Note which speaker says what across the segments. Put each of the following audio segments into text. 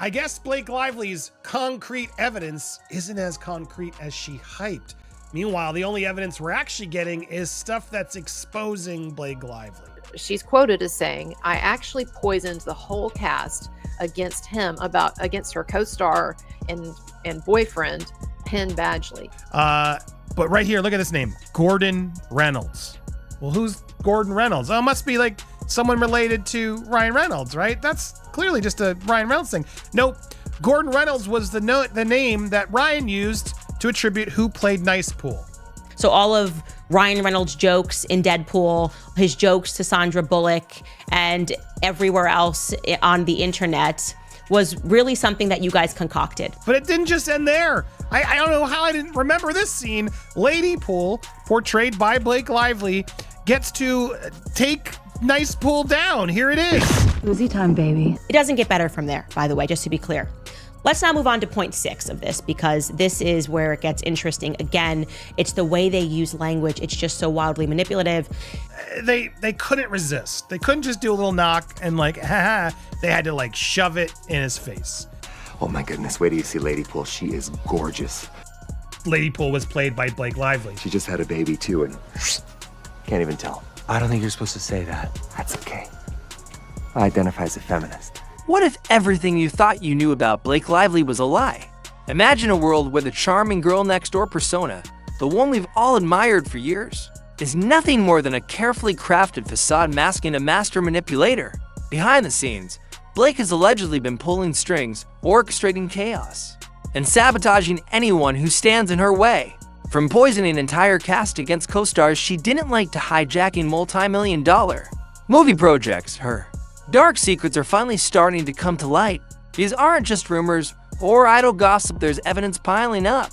Speaker 1: I guess Blake Lively's concrete evidence isn't as concrete as she hyped. Meanwhile, the only evidence we're actually getting is stuff that's exposing Blake Lively.
Speaker 2: She's quoted as saying, I actually poisoned the whole cast against her co-star and boyfriend, Penn Badgley.
Speaker 1: But right here, look at this name, Gordon Reynolds. Well, who's Gordon Reynolds? Oh, it must be like someone related to Ryan Reynolds, right? That's clearly just a Ryan Reynolds thing. Nope. Gordon Reynolds was the name that Ryan used to attribute who played Nice Pool.
Speaker 3: So all of Ryan Reynolds' jokes in Deadpool, his jokes to Sandra Bullock, and everywhere else on the internet was really something that you guys concocted.
Speaker 1: But it didn't just end there. I don't know how I didn't remember this scene. Lady Pool, portrayed by Blake Lively, gets to take Nice Pool down. Here it is.
Speaker 4: Woozy time, baby.
Speaker 3: It doesn't get better from there, by the way, just to be clear. Let's now move on to point 6 of this, because this is where it gets interesting. Again, it's the way they use language. It's just so wildly manipulative.
Speaker 1: They couldn't resist. They couldn't just do a little knock and like, haha. They had to like shove it in his face.
Speaker 5: Oh my goodness, wait till you see Lady Pool. She is gorgeous.
Speaker 1: Lady Pool was played by Blake Lively.
Speaker 5: She just had a baby too and can't even tell.
Speaker 6: I don't think you're supposed to say that.
Speaker 5: That's okay. I identify as a feminist.
Speaker 6: What if everything you thought you knew about Blake Lively was a lie? Imagine a world where the charming girl next door persona, the one we've all admired for years, is nothing more than a carefully crafted facade masking a master manipulator. Behind the scenes, Blake has allegedly been pulling strings, orchestrating chaos, and sabotaging anyone who stands in her way. From poisoning an entire cast against co-stars she didn't like to hijacking multi-million-dollar movie projects, her dark secrets are finally starting to come to light. These aren't just rumors or idle gossip, there's evidence piling up.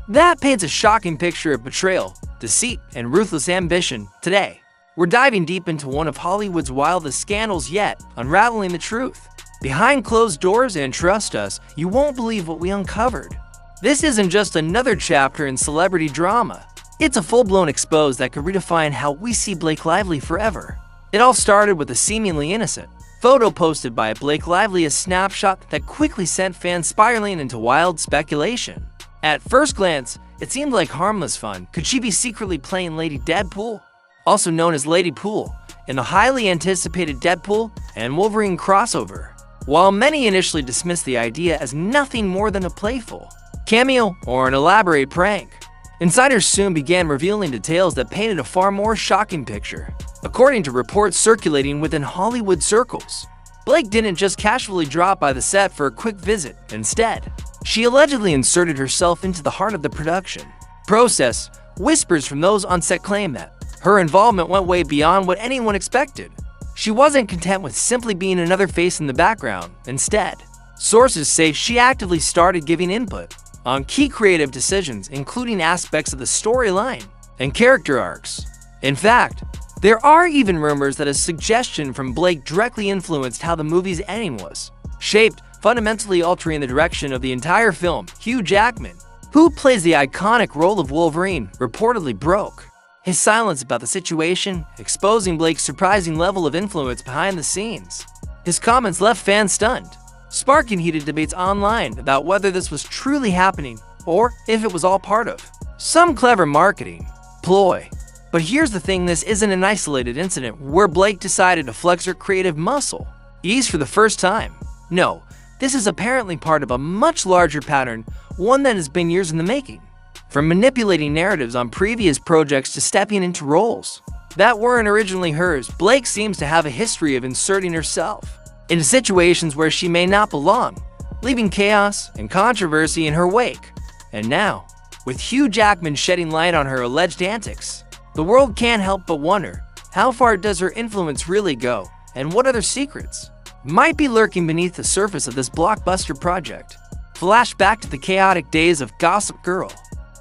Speaker 6: That paints a shocking picture of betrayal, deceit, and ruthless ambition. Today, we're diving deep into one of Hollywood's wildest scandals yet, unraveling the truth. Behind closed doors, and trust us, you won't believe what we uncovered. This isn't just another chapter in celebrity drama. It's a full-blown expose that could redefine how we see Blake Lively forever. It all started with a seemingly innocent photo posted by Blake Lively, a snapshot that quickly sent fans spiraling into wild speculation. At first glance, it seemed like harmless fun. Could she be secretly playing Lady Deadpool, also known as Lady Pool, in the highly anticipated Deadpool and Wolverine crossover? While many initially dismissed the idea as nothing more than a playful cameo or an elaborate prank, insiders soon began revealing details that painted a far more shocking picture. According to reports circulating within Hollywood circles, Blake didn't just casually drop by the set for a quick visit. Instead, she allegedly inserted herself into the heart of the production process. Whispers from those on set claim that her involvement went way beyond what anyone expected. She wasn't content with simply being another face in the background. Instead, sources say she actively started giving input on key creative decisions, including aspects of the storyline and character arcs. In fact, there are even rumors that a suggestion from Blake directly influenced how the movie's ending was shaped, fundamentally altering the direction of the entire film. Hugh Jackman, who plays the iconic role of Wolverine, reportedly broke his silence about the situation, exposing Blake's surprising level of influence behind the scenes. His comments left fans stunned, sparking heated debates online about whether this was truly happening or if it was all part of some clever marketing ploy. But here's the thing, this isn't an isolated incident where Blake decided to flex her creative muscle ease for the first time. No, this is apparently part of a much larger pattern, one that has been years in the making. From manipulating narratives on previous projects to stepping into roles that weren't originally hers, Blake seems to have a history of inserting herself into situations where she may not belong, leaving chaos and controversy in her wake. And now, with Hugh Jackman shedding light on her alleged antics, the world can't help but wonder, how far does her influence really go, and what other secrets might be lurking beneath the surface of this blockbuster project? Flash back to the chaotic days of Gossip Girl,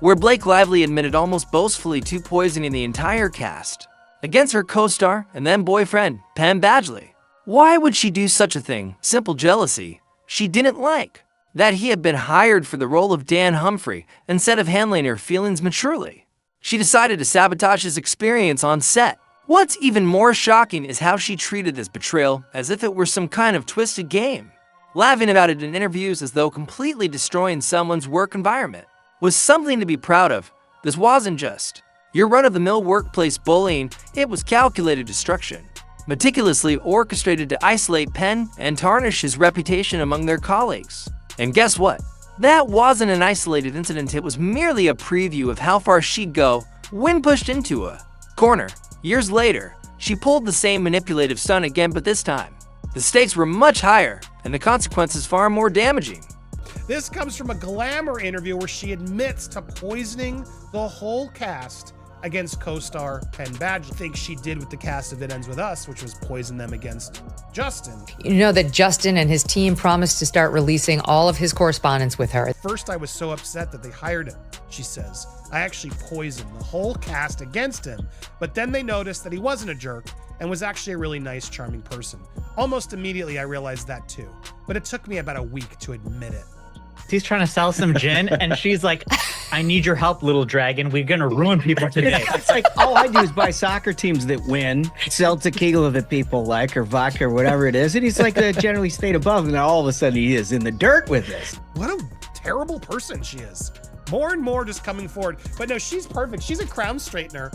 Speaker 6: where Blake Lively admitted almost boastfully to poisoning the entire cast against her co-star and then boyfriend, Penn Badgley. Why would she do such a thing? Simple jealousy. She didn't like that he had been hired for the role of Dan Humphrey instead of handling her feelings maturely. She decided to sabotage his experience on set. What's even more shocking is how she treated this betrayal as if it were some kind of twisted game. laughing about it in interviews as though completely destroying someone's work environment was something to be proud of. This wasn't just your run-of-the-mill workplace bullying, it was calculated destruction, meticulously orchestrated to isolate Penn and tarnish his reputation among their colleagues. And guess what? That wasn't an isolated incident, it was merely a preview of how far she'd go when pushed into a corner. Years later, she pulled the same manipulative stunt again, but this time, the stakes were much higher and the consequences far more damaging.
Speaker 1: This comes from a Glamour interview where she admits to poisoning the whole cast against co-star Penn Badgley. I think she did with the cast of It Ends With Us, which was poison them against Justin.
Speaker 4: You know that Justin and his team promised to start releasing all of his correspondence with her.
Speaker 1: At first, I was so upset that they hired him, she says. I actually poisoned the whole cast against him, but then they noticed that he wasn't a jerk and was actually a really nice, charming person. Almost immediately, I realized that too, but it took me about a week to admit it.
Speaker 7: He's trying to sell some gin, and she's like, I need your help, little dragon. We're going to ruin people today.
Speaker 8: It's like, all I do is buy soccer teams that win, sell tequila that people like, or vodka, or whatever it is. And he's like, generally stayed above, and then all of a sudden he is in the dirt with this.
Speaker 1: What a terrible person she is. More and more just coming forward. But no, she's perfect. She's a crown straightener.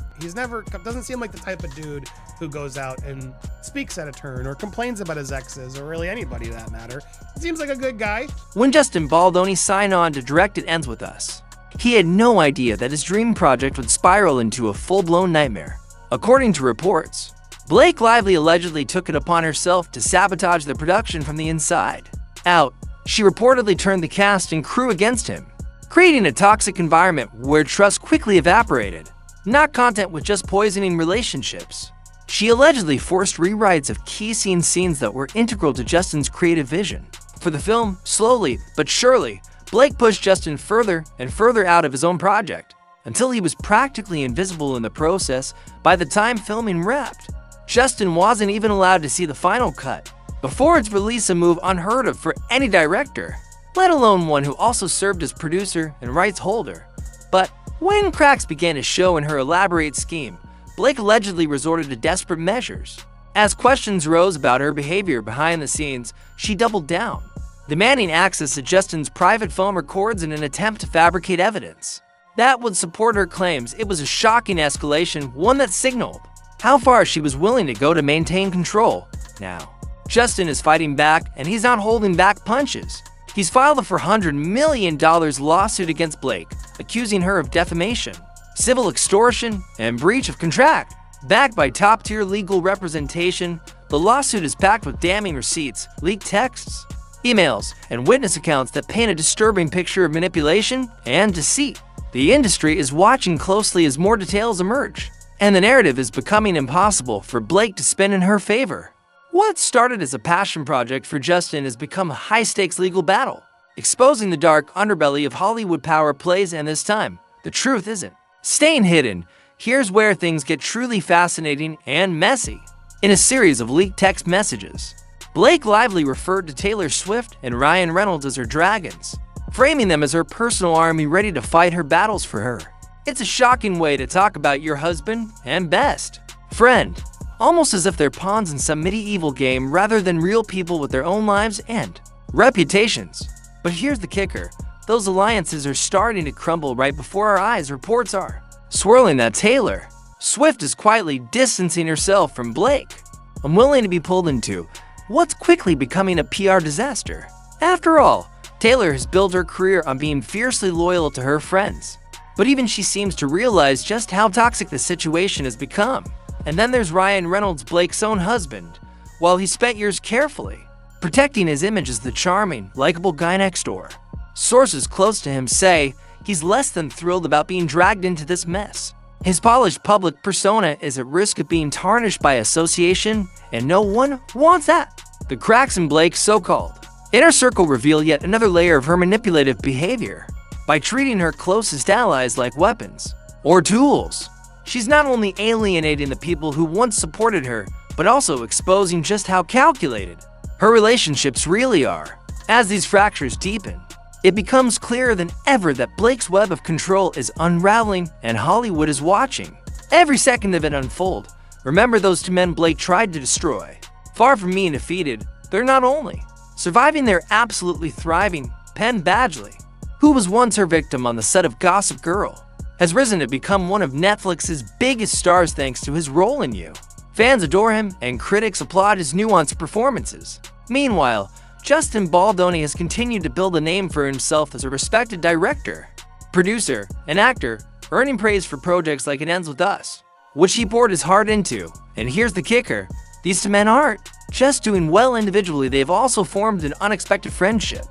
Speaker 1: Doesn't seem like the type of dude who goes out and speaks at a turn or complains about his exes or really anybody to that matter. Seems like a good guy.
Speaker 6: When Justin Baldoni signed on to direct It Ends With Us, he had no idea that his dream project would spiral into a full-blown nightmare. According to reports, Blake Lively allegedly took it upon herself to sabotage the production from the inside out. She reportedly turned the cast and crew against him, creating a toxic environment where trust quickly evaporated. Not content with just poisoning relationships, she allegedly forced rewrites of key scenes that were integral to Justin's creative vision. For the film, slowly but surely, Blake pushed Justin further and further out of his own project, until he was practically invisible in the process by the time filming wrapped. Justin wasn't even allowed to see the final cut before its release, a move unheard of for any director, let alone one who also served as producer and rights holder. But when cracks began to show in her elaborate scheme, Blake allegedly resorted to desperate measures. As questions rose about her behavior behind the scenes, she doubled down, demanding access to Justin's private phone records in an attempt to fabricate evidence that would support her claims. It was a shocking escalation, one that signaled how far she was willing to go to maintain control. Now, Justin is fighting back, and he's not holding back punches. He's filed a $400 million lawsuit against Blake, accusing her of defamation, civil extortion, and breach of contract. Backed by top-tier legal representation, the lawsuit is packed with damning receipts, leaked texts, emails, and witness accounts that paint a disturbing picture of manipulation and deceit. The industry is watching closely as more details emerge, and the narrative is becoming impossible for Blake to spin in her favor. What started as a passion project for Justin has become a high-stakes legal battle, exposing the dark underbelly of Hollywood power plays, and this time, the truth isn't staying hidden. Here's where things get truly fascinating and messy. In a series of leaked text messages, Blake Lively referred to Taylor Swift and Ryan Reynolds as her dragons, framing them as her personal army ready to fight her battles for her. It's a shocking way to talk about your husband and best friend, almost as if they're pawns in some medieval game rather than real people with their own lives and reputations. But here's the kicker. Those alliances are starting to crumble right before our eyes. Reports are swirling that Taylor Swift is quietly distancing herself from Blake, unwilling to be pulled into what's quickly becoming a PR disaster. After all, Taylor has built her career on being fiercely loyal to her friends, but even she seems to realize just how toxic the situation has become. And then there's Ryan Reynolds, Blake's own husband. While he spent years carefully protecting his image as the charming, likable guy next door, sources close to him say he's less than thrilled about being dragged into this mess. His polished public persona is at risk of being tarnished by association, and no one wants that. The cracks in Blake's so-called inner circle reveal yet another layer of her manipulative behavior. By treating her closest allies like weapons or tools, she's not only alienating the people who once supported her, but also exposing just how calculated her relationships really are. As these fractures deepen, it becomes clearer than ever that Blake's web of control is unraveling, and Hollywood is watching every second of it unfold. Remember those two men Blake tried to destroy? Far from being defeated, they're not only Surviving their absolutely thriving Penn Badgley, who was once her victim on the set of Gossip Girl, has risen to become one of Netflix's biggest stars thanks to his role in You. Fans adore him, and critics applaud his nuanced performances. Meanwhile, Justin Baldoni has continued to build a name for himself as a respected director, producer, and actor, earning praise for projects like It Ends With Us, which he poured his heart into. And here's the kicker, these two men aren't just doing well individually, they've also formed an unexpected friendship.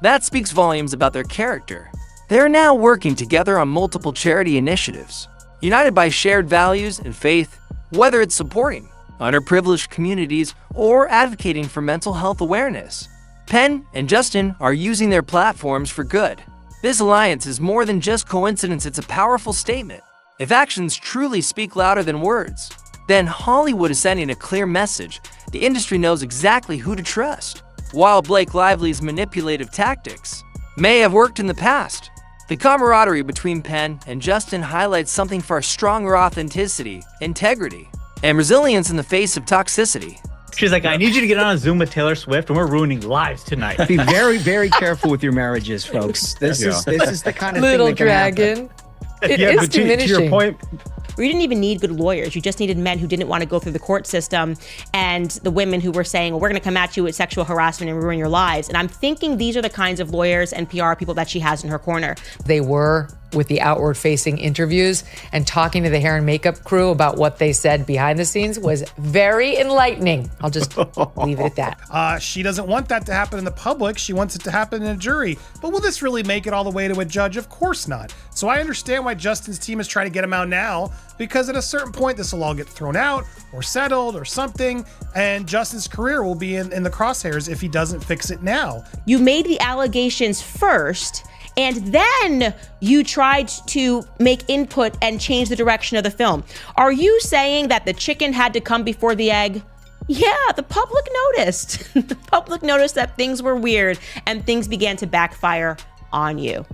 Speaker 6: That speaks volumes about their character. They're now working together on multiple charity initiatives, united by shared values and faith, whether it's supporting underprivileged communities or advocating for mental health awareness. Penn and Justin are using their platforms for good. This alliance is more than just coincidence, it's a powerful statement. If actions truly speak louder than words, then Hollywood is sending a clear message. The industry knows exactly who to trust. While Blake Lively's manipulative tactics may have worked in the past, the camaraderie between Penn and Justin highlights something far stronger: authenticity, integrity, and resilience in the face of toxicity.
Speaker 7: She's like, I need you to get on a Zoom with Taylor Swift, and we're ruining lives tonight.
Speaker 8: Be very, very careful with your marriages, folks. This is the kind of
Speaker 4: Little
Speaker 8: thing that can happen.
Speaker 4: dragon. It is
Speaker 9: but to
Speaker 4: diminishing.
Speaker 9: your point,
Speaker 3: We didn't even need good lawyers. You just needed men who didn't want to go through the court system, and the women who were saying, well, we're going to come at you with sexual harassment and ruin your lives. And I'm thinking these are the kinds of lawyers and PR people that she has in her corner.
Speaker 4: They were with the outward-facing interviews, and talking to the hair and makeup crew about what they said behind the scenes was very enlightening. I'll just leave it at that.
Speaker 1: She doesn't want that to happen in the public. She wants it to happen in a jury. But will this really make it all the way to a judge? Of course not. So I understand why Justin's team is trying to get him out now, because at a certain point, this will all get thrown out or settled or something, and Justin's career will be in the crosshairs if he doesn't fix it now.
Speaker 3: You made the allegations first, and then you tried to make input and change the direction of the film. Are you saying that the chicken had to come before the egg? Yeah, the public noticed. The public noticed that things were weird and things began to backfire on you.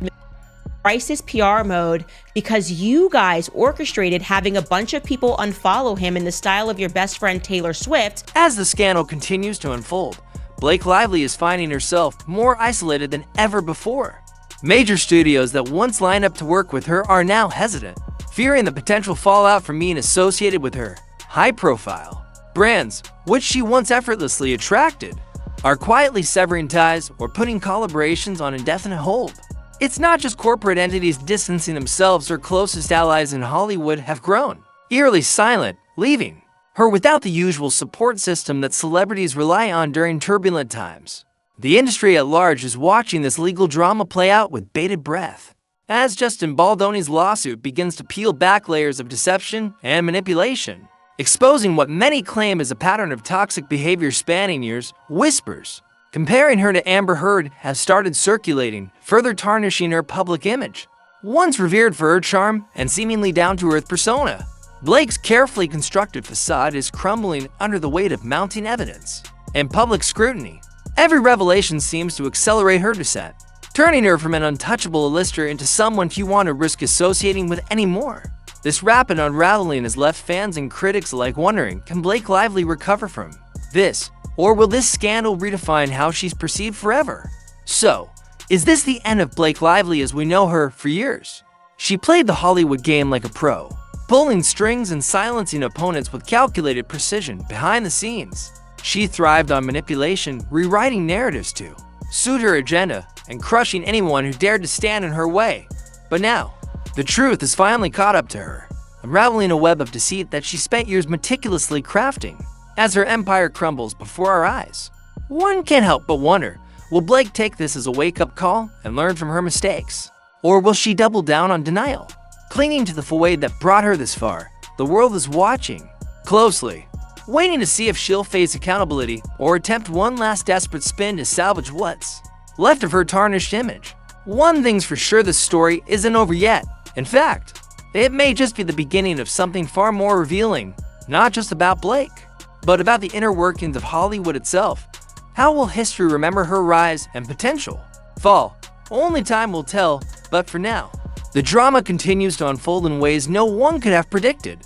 Speaker 3: Crisis PR mode because you guys orchestrated having a bunch of people unfollow him in the style of your best friend Taylor Swift.
Speaker 6: As the scandal continues to unfold, Blake Lively is finding herself more isolated than ever before. Major studios that once lined up to work with her are now hesitant, fearing the potential fallout from being associated with her high-profile brands, which she once effortlessly attracted, are quietly severing ties or putting collaborations on indefinite hold. It's not just corporate entities distancing themselves. Her closest allies in Hollywood have grown, eerily silent, leaving her without the usual support system that celebrities rely on during turbulent times. The industry at large is watching this legal drama play out with bated breath, as Justin Baldoni's lawsuit begins to peel back layers of deception and manipulation, exposing what many claim is a pattern of toxic behavior spanning years. Whispers comparing her to Amber Heard have started circulating, further tarnishing her public image. Once revered for her charm and seemingly down-to-earth persona, Blake's carefully constructed facade is crumbling under the weight of mounting evidence and public scrutiny. Every revelation seems to accelerate her descent, turning her from an untouchable A-lister into someone few want to risk associating with anymore. This rapid unraveling has left fans and critics alike wondering, can Blake Lively recover from this? Or will this scandal redefine how she's perceived forever? So, is this the end of Blake Lively as we know her for years? She played the Hollywood game like a pro, pulling strings and silencing opponents with calculated precision behind the scenes. She thrived on manipulation, rewriting narratives to suit her agenda and crushing anyone who dared to stand in her way. But now, the truth has finally caught up to her, unraveling a web of deceit that she spent years meticulously crafting. As her empire crumbles before our eyes, one can't help but wonder, will Blake take this as a wake-up call and learn from her mistakes? Or will she double down on denial, clinging to the facade that brought her this far? The world is watching closely, waiting to see if she'll face accountability or attempt one last desperate spin to salvage what's left of her tarnished image. One thing's for sure, this story isn't over yet. In fact, it may just be the beginning of something far more revealing, not just about Blake, but about the inner workings of Hollywood itself. How will history remember her rise and potential fall? Only time will tell, but for now, the drama continues to unfold in ways no one could have predicted.